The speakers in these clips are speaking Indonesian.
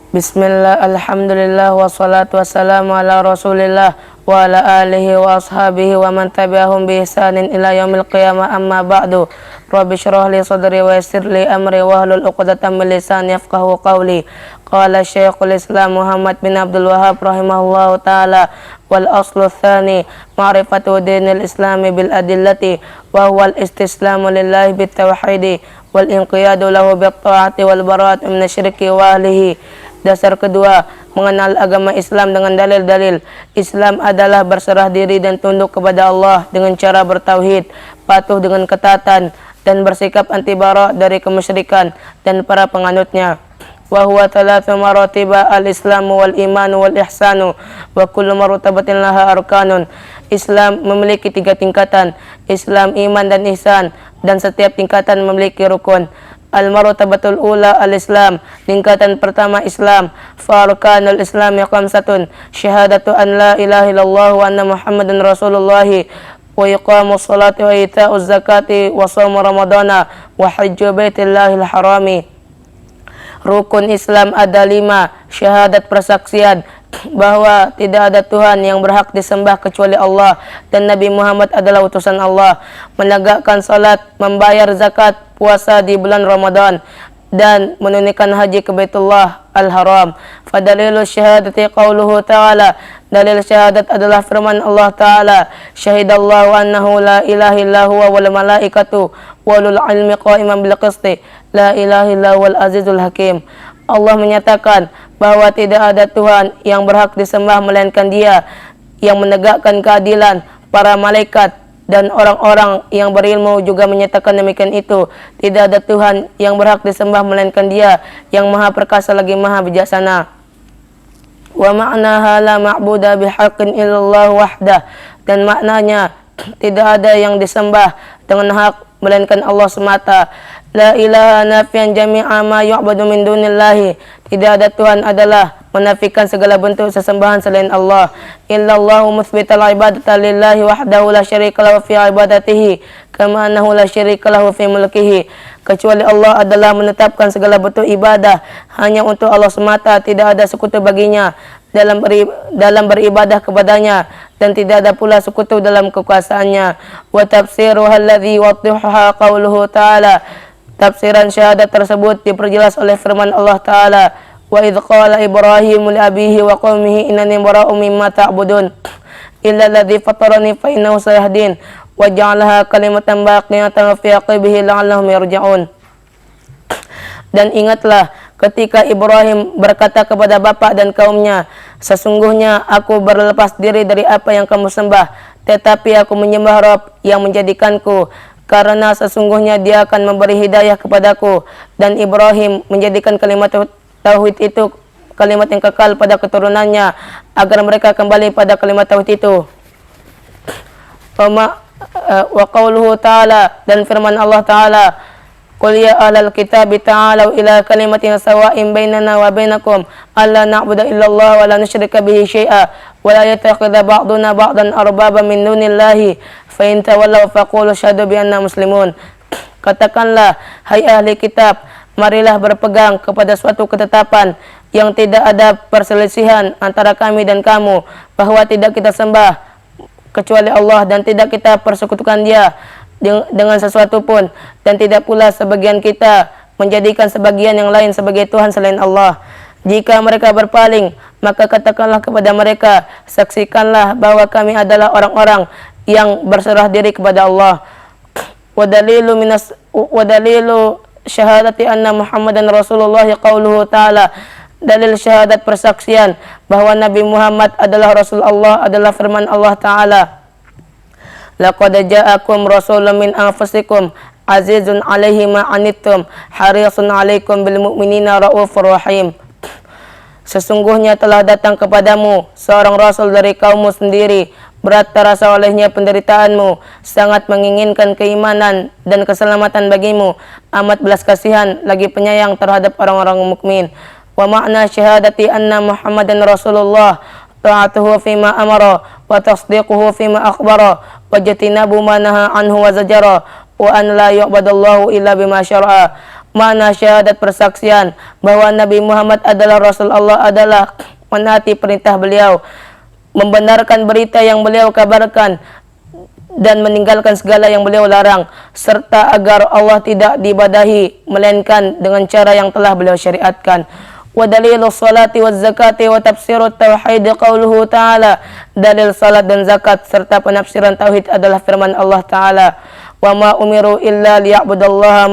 Bismillah, alhamdulillah, wassalatu wassalamu ala rasulillah wa ala alihi wa ashabihi wa man tabi'ahum bi ihsanin ila yaumil qiyamah, amma ba'du. Rabbi syrah li sadri wa yassir li amri wa hlul 'uqdatam min lisani yafqahu qawli. Qala Syekhul Islam Muhammad bin Abdul Wahhab rahimahullahu ta'ala, wal aslu tsani ma'rifatu dinil islami bil adillati wa huwa al istislamu lillahi bit tauhidi wal inqiyadu lahu bit ta'ati wal bara'atu minasyirki wa ahlihi. Dasar kedua, mengenal agama Islam dengan dalil-dalil. Islam adalah berserah diri dan tunduk kepada Allah dengan cara bertauhid, patuh dengan ketaatan, dan bersikap anti-bara dari kemusyrikan dan para penganutnya. Wa huwa thalathu maratiba al-islamu wal imanu wal ihsanu wa kullu martabatin laha arkanun. Islam memiliki 3 tingkatan: Islam, iman, dan ihsan, dan setiap tingkatan memiliki rukun. Al-martabatul ula al-Islam, tingkatan pertama Islam. Farkanul Islam khamsatun: syahadatu an la ilaha illallah wa anna Muhammadan Rasulullah, wa iqamus salati wa ita'uz zakati wa shaum ramadana wa hajju baitillahil harami. Rukun Islam ada 5: syahadat, persaksian bahwa tidak ada Tuhan yang berhak disembah kecuali Allah dan Nabi Muhammad adalah utusan Allah, menegakkan salat, membayar zakat, puasa di bulan Ramadan, dan menunaikan haji ke Baitullah Al-Haram. Fadalilu syahadati qauluhu ta'ala, dalil syahadat adalah firman Allah Ta'ala, syahidallahu annahu la ilaha illa huwa wal malaikatu walul ilmi qa'iman bil qisti la ilaha illa huwal azizul hakim. Allah menyatakan bahwa tidak ada Tuhan yang berhak disembah melainkan Dia yang menegakkan keadilan. Para malaikat dan orang-orang yang berilmu juga menyatakan demikian itu. Tidak ada Tuhan yang berhak disembah melainkan Dia yang maha perkasa lagi maha bijaksana. Wa ma'naha la ma'buda bihaqqin illallah wahdah, dan maknanya tidak ada yang disembah dengan hak melainkan Allah semata. La ilaha nafian jami'a ma yu'badu min dunillahi, tidak ada Tuhan adalah menafikan segala bentuk sesembahan selain Allah. Illallahu mutsbital ibadata lillahi wahdahu la syarika lahu fi ibadatihi kama annahu la syarika lahu fi mulkihi. Kecuali Allah adalah menetapkan segala bentuk ibadah hanya untuk Allah semata, tidak ada sekutu baginya dalam beribadah kepadanya, dan tidak ada pula sekutu dalam kekuasaannya. Wa tafsiruha alladhi yuwaddihuha qauluhu ta'ala, tafsiran syahadat tersebut diperjelas oleh firman Allah Ta'ala, wa idh qala Ibrahim li abihi wa qaumihi innani bara'un mimma ta'budun illa alladhi fatarani fa innahu sayahdin wa ja'alaha kalimatan baqiyatan fi aqibihi la'allahum yarji'un. Dan ingatlah ketika Ibrahim berkata kepada bapa dan kaumnya, sesungguhnya aku berlepas diri dari apa yang kamu sembah, tetapi aku menyembah Rabb yang menjadikanku, karena sesungguhnya Dia akan memberi hidayah kepadaku. Dan Ibrahim menjadikan kalimat tauhid itu kalimat yang kekal pada keturunannya agar mereka kembali pada kalimat tauhid itu. Wa qauluhu ta'ala, dan firman Allah Ta'ala, qul ya ahlal kitabi ta'alau ila kalimatin sawa'in bainana wa bainakum alla na'budu illallah wa la nusyrika bihi syai'a wa la yattakhidha ba'duna ba'dan arbaba min dunillahi fa in tawallaw faqulu asyhadu bi anna muslimun. Katakanlah, hai ahli kitab, marilah berpegang kepada suatu ketetapan yang tidak ada perselisihan antara kami dan kamu, bahwa tidak kita sembah kecuali Allah dan tidak kita persekutukan Dia dengan sesuatu pun, dan tidak pula sebagian kita menjadikan sebagian yang lain sebagai Tuhan selain Allah. Jika mereka berpaling, maka katakanlah kepada mereka, saksikanlah bahwa kami adalah orang-orang yang berserah diri kepada Allah. Wa dalilu syahadati anna Muhammadan Rasulullah qauluhu ta'ala, dalil syahadat persaksian bahwa Nabi Muhammad adalah Rasul Allah adalah firman Allah Ta'ala, laqad ja'akum rasulun min anfusikum azizun 'alaihi ma 'anittum harisun 'alaikum bil mu'minina raufur rahim. Sesungguhnya telah datang kepadamu seorang rasul dari kaummu sendiri, berat terasa olehnya penderitaanmu, sangat menginginkan keimanan dan keselamatan bagimu, amat belas kasihan lagi penyayang terhadap orang-orang mukmin. Wa ma'na syahadati anna Muhammadan Rasulullah ta'atuhu fima amara wa tasdiquhu fima akhbara wa jatinabu ma naha anhu wa zajara wa an la yu'badallahu illa bima syara'a. Mana syahadat persaksian bahwa Nabi Muhammad adalah Rasul Allah adalah menaati perintah beliau, membenarkan berita yang beliau kabarkan, dan meninggalkan segala yang beliau larang, serta agar Allah tidak diibadahi melainkan dengan cara yang telah beliau syariatkan. Wa dalilus salati waz zakati wa tafsirut tauhid qauluhu ta'ala. Dalil salat dan zakat serta penafsiran tauhid adalah firman Allah Ta'ala. Wa ma umiru illa liya'budallaha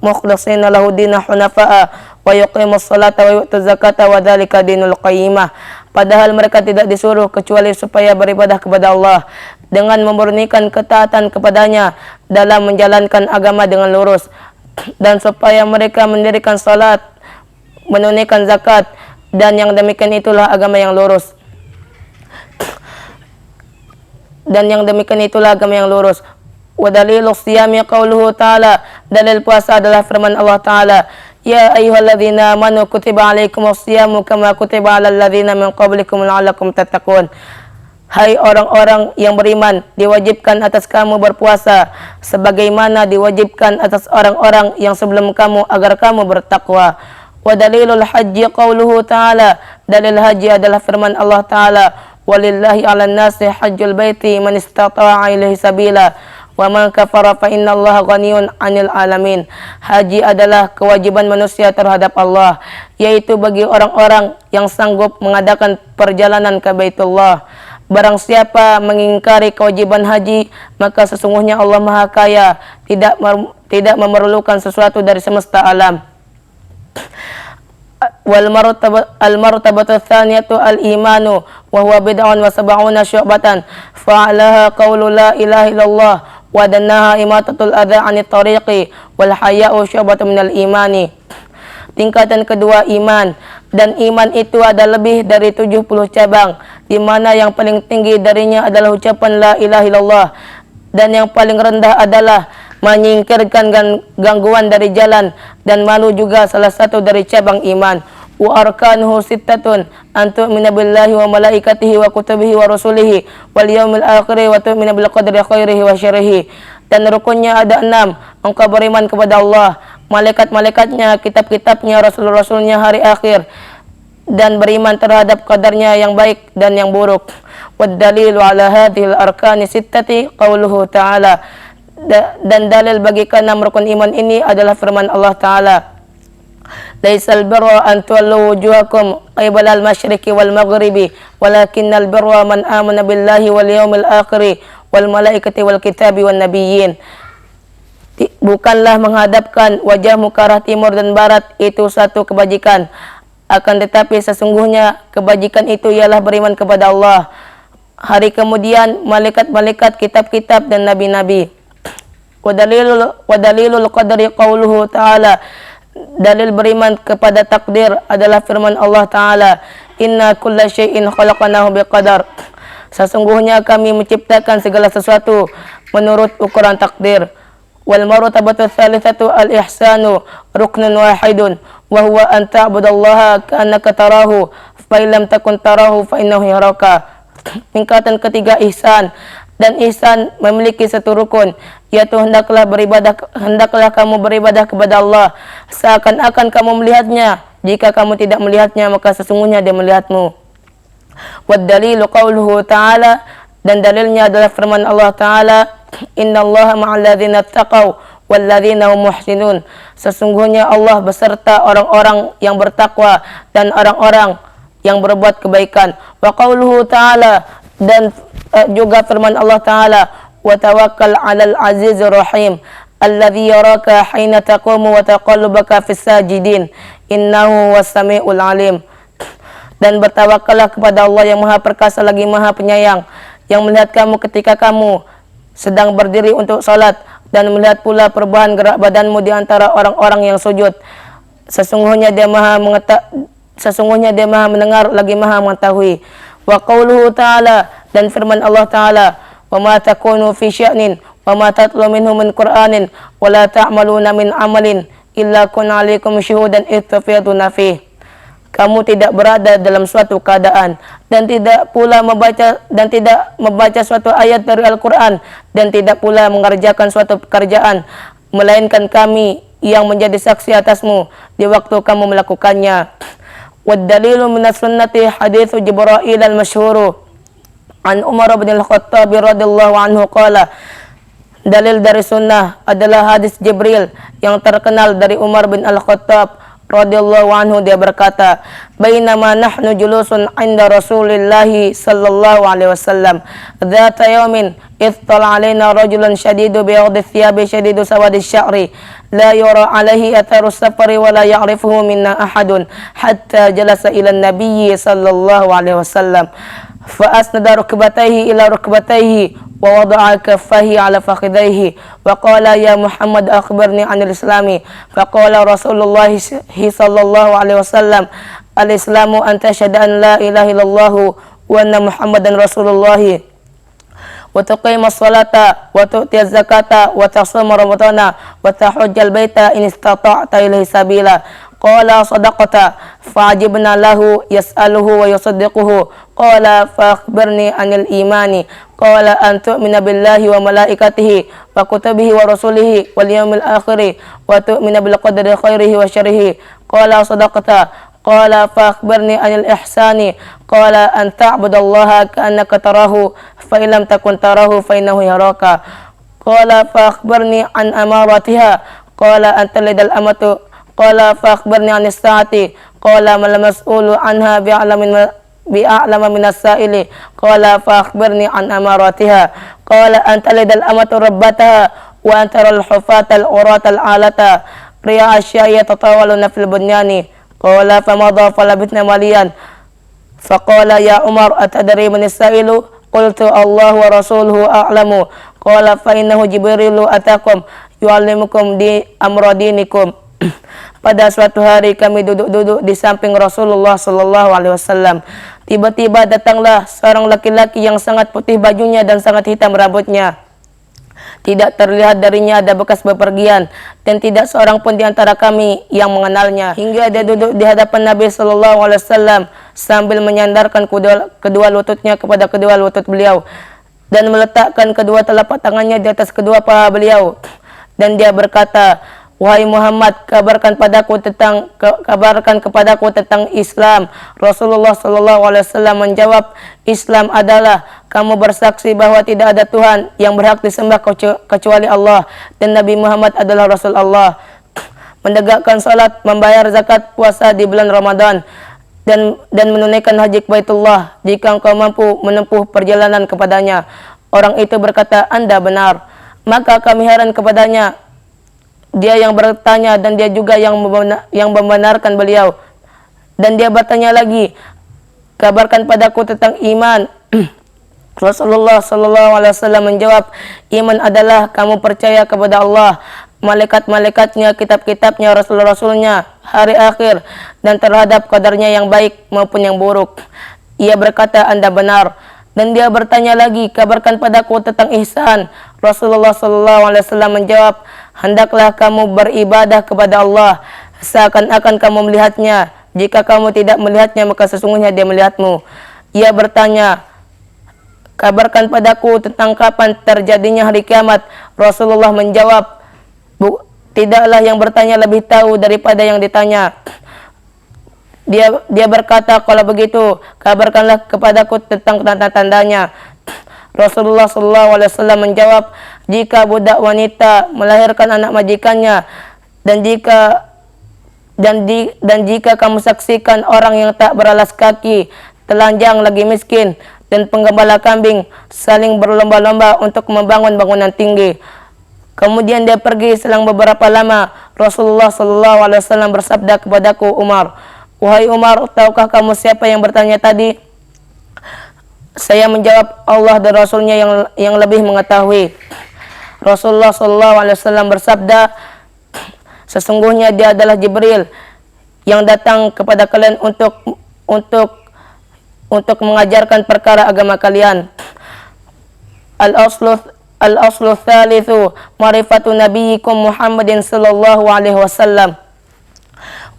mukhlishina lahu dina hunafa'a wa yuqimus salata wa yu'tuz zakata wa dzalika dinul qayyimah. Padahal mereka tidak disuruh kecuali supaya beribadah kepada Allah dengan memurnikan ketaatan kepadanya dalam menjalankan agama dengan lurus, dan supaya mereka mendirikan salat, menunaikan zakat, dan yang demikian itulah agama yang lurus. Wa dalilus siyami qauluhu ta'ala. Dalil puasa adalah firman Allah Ta'ala. Ya ayyuhalladzina amanu kutiba alaikumus siyamu kama kutiba alal ladzina min qablikum la'allakum tattaqun. Hai orang-orang yang beriman, diwajibkan atas kamu berpuasa sebagaimana diwajibkan atas orang-orang yang sebelum kamu agar kamu bertakwa. Wa dalilul haji qauluhu ta'ala. Dalil haji adalah firman Allah Ta'ala. Walillahi 'alan nasi hajjul baiti man istata'a ilaihi sabila wa man kafara fa innallaha ghaniyun 'anil alamin. Haji adalah kewajiban manusia terhadap Allah, yaitu bagi orang-orang yang sanggup mengadakan perjalanan ke Baitullah. Barang siapa mengingkari kewajiban haji, maka sesungguhnya Allah Maha Kaya, tidak memerlukan sesuatu dari semesta alam. Wal martabatu tsaniyatu al imanu wa huwa bid'un wa sab'una syu'batan fa'alaha qawlu la ilaha illallah wa danaha imatatul adza 'anit tariqi wal haya'u syu'batun minal imani. Tingkatan kedua iman, dan iman itu ada lebih dari 70 cabang, di mana yang paling tinggi darinya adalah ucapan la ilaha illallah, dan yang paling rendah adalah menyingkirkan gangguan dari jalan, dan malu juga salah satu dari cabang iman. Wa arkanuhu sittatun an tu'mina billahi wa malaikatihi wa kutubihi wa rusulihi wal yaumil akhir wa tu'mina bil qadri khairihi wa syarrihi. Dan rukunnya ada 6. Engkau beriman kepada Allah, malaikat-malaikatnya, kitab-kitabnya, rasul-rasulnya, hari akhir, dan beriman terhadap qadarnya yang baik dan yang buruk. Wad dalilu ala hadhil arkani sittati qauluhu ta'ala. Dan dalil bagi keenam rukun iman ini adalah firman Allah Ta'ala. Laisal birra an tuwallu wujuhakum qibala al-masyriqi wal maghribi walakinnal birra man amana billahi wal yawmil akhir wal malaikati wal kitabi wan nabiyyin. Bukanlah menghadapkan wajahmu ke arah timur dan barat itu satu kebajikan, akan tetapi sesungguhnya kebajikan itu ialah beriman kepada Allah, hari kemudian, malaikat-malaikat, kitab-kitab, dan nabi-nabi. Wa dalilul qadri qauluhu ta'ala. Dalil beriman kepada takdir adalah firman Allah Ta'ala. Inna kulla syai'in khalaqnahu biqadar. Sesungguhnya kami menciptakan segala sesuatu menurut ukuran takdir. Wal martabatu tsalitsatu al-ihsanu ruknun wahidun wa huwa an ta'budallaha ka'annaka tarahu fa illam takun tarahu fa innahu yaraka. Tingkatan ketiga ihsan, dan ihsan memiliki satu rukun, yaitu hendaklah kamu beribadah kepada Allah seakan-akan kamu melihatnya. Jika kamu tidak melihatnya, maka sesungguhnya dia melihatmu. Wad dalilu qauluhu ta'ala. Dan dalilnya adalah firman Allah Ta'ala. Innallaha ma'al ladzina taqaw wal ladzina hum muhsinun. Sesungguhnya Allah beserta orang-orang yang bertakwa dan orang-orang yang berbuat kebaikan. Wa qauluhu ta'ala. Dan juga firman Allah Ta'ala. Wa tawakkal 'alal azizir rahim alladzi yaraka hina taqumu wa taqallubaka fis sajidin innahu was-sami'ul 'alim. Dan bertawakallah kepada Allah yang Maha Perkasa lagi Maha Penyayang, yang melihat kamu ketika kamu sedang berdiri untuk salat, dan melihat pula perubahan gerak badanmu di antara orang-orang yang sujud. Sesungguhnya dia Maha mendengar lagi Maha mengetahui. Wa qauluhu ta'ala. Dan firman Allah Ta'ala. Wa ma takunu fi sya'nin wa ma tatlu minhu min Qur'anin wa la ta'maluna min amalin illa kunna 'alaikum syuhudan idh tufiduna fih. Kamu tidak berada dalam suatu keadaan dan tidak membaca suatu ayat dari Al-Quran, dan tidak pula mengerjakan suatu pekerjaan melainkan kami yang menjadi saksi atasmu di waktu kamu melakukannya. Wad dalilu minas sunnati hadithu Jibril al-masyhuru an Umar bin al-Khattab radhiyallahu anhu qala. Dalil dari sunnah adalah hadis Jibril yang terkenal dari Umar bin al-Khattab radhiyallahu anhu. Dia berkata, bainama nahnu julusun 'inda Rasulillahi sallallahu alaihi wasallam dzata yawmin ittala 'alaina rajulun shadidu bayadi thiyabi shadidu sawadi sya'ri la yura 'alaihi atharu safari wa la ya'rifuhu minna ahadun hatta jalasa ila an-nabiyyi sallallahu alaihi wasallam fa asnada rukbatayhi ila rukbatayhi ووضع كفيه على فخذيه وقال يا محمد أخبرني عن الإسلام فقال رسول الله صلى الله عليه وسلم الإسلام أن تشهد أن لا إله إلا الله وأن محمدا رسول الله وتقيم الصلاة وتؤتي الزكاة وتصوم رمضان وتحج البيت إن استطعت إليه سبيلا قال صدقت فعجبنا له يسأله ويصدقه قال فأخبرني عن الإيمان قال أن تؤمن بالله وملائكته وكتبه ورسله واليوم الآخر وتؤمن بالقدر خيره وشره قال صدقت قال فأخبرني عن الإحسان قال أن تعبد الله كأنك تراه فإن لم تكن تراه فإنه يراك قال فأخبرني عن أماراتها قال أن تلد الأمة قال فأخبرني عن الساعة قال ما المسؤول عنها بأعلم من السائل قال فأخبرني عن أماراتها قال أن تلد الأمة ربتها وأن ترى الحفاة العراة العالة رياء الشاء يتطاولون في البنيان قال فمضى فلبثنا مليا فقال يا عمر أتدري من السائل قلت الله ورسوله أعلم قال فإنه جبريل أتاكم يعلمكم di amra dinikum. Pada suatu hari kami duduk-duduk di samping Rasulullah sallallahu alaihi wasallam. Tiba-tiba datanglah seorang laki-laki yang sangat putih bajunya dan sangat hitam rambutnya. Tidak terlihat darinya ada bekas bepergian dan tidak seorang pun di antara kami yang mengenalnya. Hingga dia duduk di hadapan Nabi sallallahu alaihi wasallam sambil menyandarkan kedua lututnya kepada kedua lutut beliau dan meletakkan kedua telapak tangannya di atas kedua paha beliau. Dan dia berkata, wahai Muhammad, kabarkan kepadaku tentang Islam. Rasulullah sallallahu alaihi wasallam menjawab, Islam adalah kamu bersaksi bahwa tidak ada Tuhan yang berhak disembah kecuali Allah dan Nabi Muhammad adalah Rasul Allah. Menegakkan salat, membayar zakat, puasa di bulan Ramadan dan menunaikan haji ke Baitullah jika engkau mampu menempuh perjalanan kepadanya. Orang itu berkata, Anda benar. Maka kami heran kepadanya. Dia yang bertanya dan dia juga yang membenarkan beliau. Dan dia bertanya lagi, kabarkan padaku tentang iman. Rasulullah sallallahu alaihi wasallam menjawab, iman adalah kamu percaya kepada Allah, malaikat-malaikatnya, kitab-kitabnya, rasul-rasulnya, hari akhir, dan terhadap qadarnya yang baik maupun yang buruk. Ia berkata, Anda benar. Dan dia bertanya lagi, kabarkan padaku tentang ihsan. Rasulullah sallallahu alaihi wasallam menjawab, hendaklah kamu beribadah kepada Allah seakan-akan kamu melihatnya. Jika kamu tidak melihatnya, maka sesungguhnya dia melihatmu. Ia bertanya, kabarkan padaku tentang kapan terjadinya hari kiamat. Rasulullah menjawab, tidaklah yang bertanya lebih tahu daripada yang ditanya. Dia berkata, kalau begitu, kabarkanlah kepadaku tentang tanda-tandanya. Rasulullah sallallahu alaihi wasallam menjawab, jika budak wanita melahirkan anak majikannya dan jika kamu saksikan orang yang tak beralas kaki, telanjang lagi miskin dan penggembala kambing saling berlomba-lomba untuk membangun bangunan tinggi. Kemudian dia pergi. Selang beberapa lama Rasulullah sallallahu alaihi wasallam bersabda kepadaku, Umar, wahai Umar, tahukah kamu siapa yang bertanya tadi? Saya menjawab, Allah dan Rasulnya yang lebih mengetahui. Rasulullah sallallahu alaihi wasallam bersabda, sesungguhnya dia adalah Jibril yang datang kepada kalian untuk mengajarkan perkara agama kalian. Al-aslu tsalitsu ma'rifatu nabiyyikum Muhammadin sallallahu alaihi wasallam.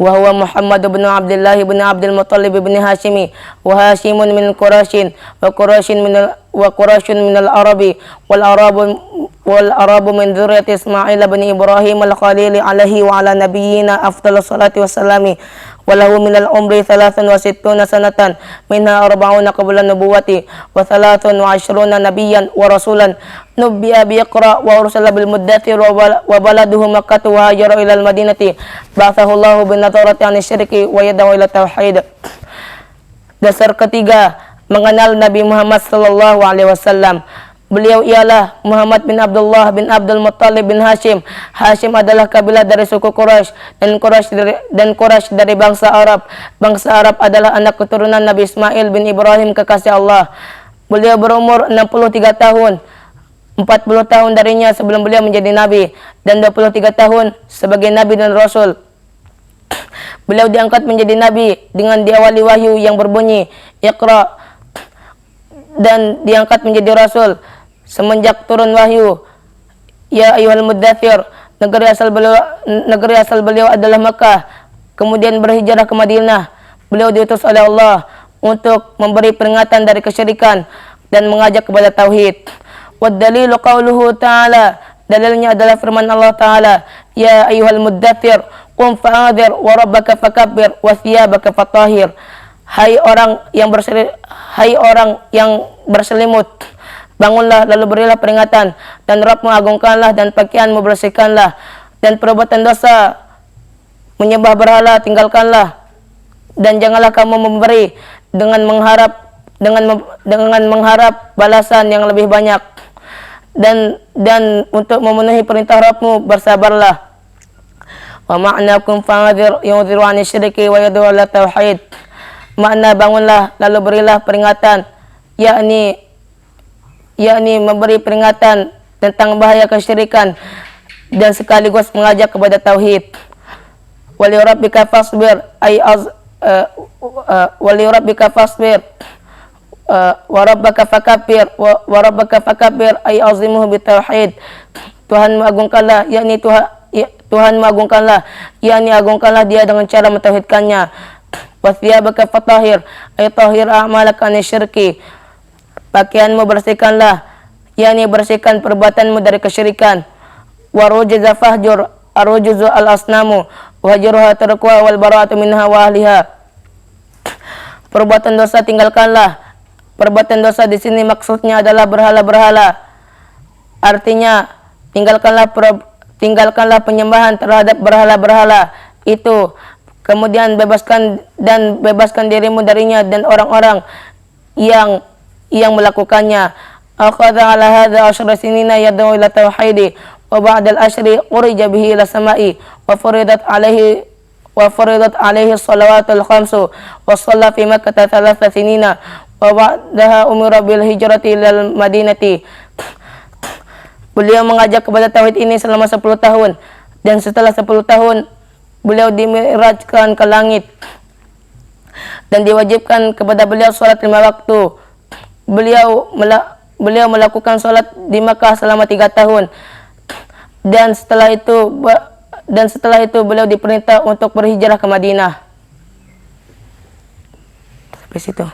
وهو محمد بن عبد الله بن عبد المطلب بن هاشم وهاشم من قريش وقريش wa Quraisyun minal Arabi wal Arabu min dzurriyyati Ismail bin Ibrahim al-Khalil alaihi wa ala nabiyyina afdhalus salati wassalami wa lahu minal umri 63 sanatan minha 40 qabla nubuwati wa 23 nabiyyan wa rasulan nubbiya bi Iqra wa ursila bil muddathir wa baladuhu Makkah wa hajara ila al-Madinati ba'athahu Allahu bin nadarati 'anil syirki wa yadahu ila tauhid. Dasar ketiga, mengenal Nabi Muhammad sallallahu alaihi wasallam. Beliau ialah Muhammad bin Abdullah bin Abdul Muttalib bin Hashim. Hashim adalah kabilah dari suku Quraisy dan Quraisy dari bangsa Arab. Bangsa Arab adalah anak keturunan Nabi Ismail bin Ibrahim kekasih Allah. Beliau berumur 63 tahun. 40 tahun darinya sebelum beliau menjadi nabi dan 23 tahun sebagai nabi dan rasul. Beliau diangkat menjadi nabi dengan diawali wahyu yang berbunyi Iqra dan diangkat menjadi rasul semenjak turun wahyu Ya ayyuhal muddathir. Negeri asal beliau adalah Makkah, kemudian berhijrah ke Madinah. Beliau diutus oleh Allah untuk memberi peringatan dari kesyirikan dan mengajak kepada tauhid. Wad dalilu qauluhu ta'ala. Dalilnya adalah firman Allah Ta'ala, Ya ayyuhal muddathir qum fa'adhir wa rabbaka fakabbir wa thiyabaka fatahhir. Hai orang yang berselimut, bangunlah lalu berilah peringatan, dan Rabbmu agungkanlah dan pakaianmu bersihkanlah, dan perbuatan dosa menyembah berhala tinggalkanlah, dan janganlah kamu memberi dengan mengharap balasan yang lebih banyak, dan untuk memenuhi perintah Rabbmu bersabarlah. Wa ma'nakum fa'adhir yudhiru 'anil syirki wa yad'u ila tauhid. Makna bangunlah lalu berilah peringatan, yakni memberi peringatan tentang bahaya kesyirikan dan sekaligus mengajak kepada tauhid. Wali rabbika fasbir wa rabbaka fakabbir ay azimuhu bitauhid. Tuhan mengagungkanlah, Tuhan mengagungkanlah, agungkanlah dia dengan cara mentauhidkannya. Wa thiyabaka fatahhir ay tahhir a'malaka an syirki. Pakaianmu bersihkanlah, bersihkan perbuatanmu dari kesyirikan. Wa rujza fahjur arjuzu al asnamu wa hajruha tarkuha wal bara'atu minha wa ahliha. Perbuatan dosa tinggalkanlah. Perbuatan dosa di sini maksudnya adalah berhala-berhala. Artinya tinggalkanlah penyembahan terhadap berhala-berhala itu, kemudian bebaskan dirimu darinya dan orang-orang yang melakukannya. Akhadha ala hadha asyra sinina yad'u ila tauhidi wa ba'da al-ashri urija bihi ila samai wa furidat alaihi salawatul khamsu wa shalla fi Makkah 3 sinina wa ba'daha umira bil hijrati ilal Madinati. Beliau mengajak kepada tauhid ini selama 10 tahun, dan setelah 10 tahun beliau dimi'rajkan ke langit dan diwajibkan kepada beliau salat 5 waktu. Beliau melakukan salat di Makkah selama 3 tahun, dan setelah itu beliau diperintah untuk berhijrah ke Madinah. Sampai situ.